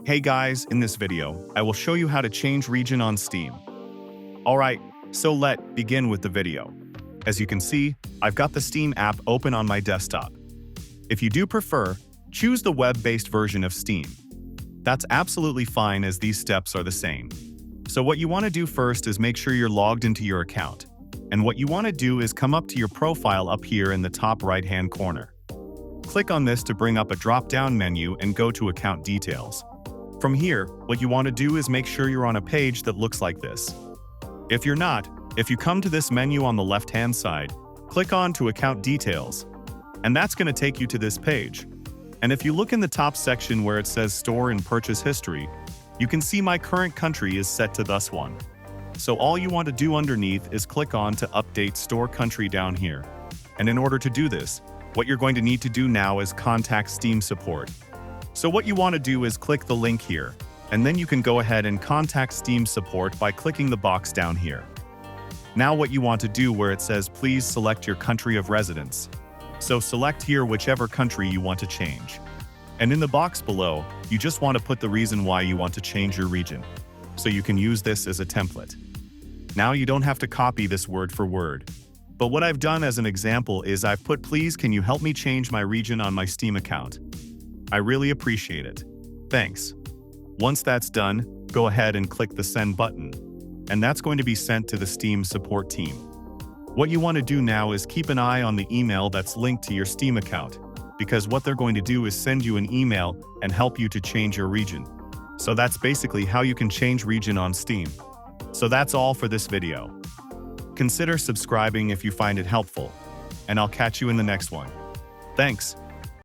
Hey guys, in this video, I will show you how to change region on Steam. Alright, so let's begin with the video. As you can see, I've got the Steam app open on my desktop. If you do prefer, choose the web-based version of Steam. That's absolutely fine as these steps are the same. So what you want to do first is make sure you're logged into your account. And what you want to do is come up to your profile up here in the top right-hand corner. Click on this to bring up a drop-down menu and go to Account Details. From here, what you want to do is make sure you're on a page that looks like this. If you're not, if you come to this menu on the left-hand side, click on to Account Details, and that's going to take you to this page. And if you look in the top section where it says Store and Purchase History, you can see my current country is set to this one. So all you want to do underneath is click on to Update Store Country down here. And in order to do this, what you're going to need to do now is contact Steam support. So what you want to do is click the link here, and then you can go ahead and contact Steam support by clicking the box down here. Now what you want to do where it says please select your country of residence. So select here whichever country you want to change. And in the box below, you just want to put the reason why you want to change your region. So you can use this as a template. Now you don't have to copy this word for word. But what I've done as an example is I've put please can you help me change my region on my Steam account. I really appreciate it. Thanks. Once that's done, go ahead and click the send button. And that's going to be sent to the Steam support team. What you want to do now is keep an eye on the email that's linked to your Steam account, because what they're going to do is send you an email and help you to change your region. So that's basically how you can change region on Steam. So that's all for this video. Consider subscribing if you find it helpful, and I'll catch you in the next one. Thanks.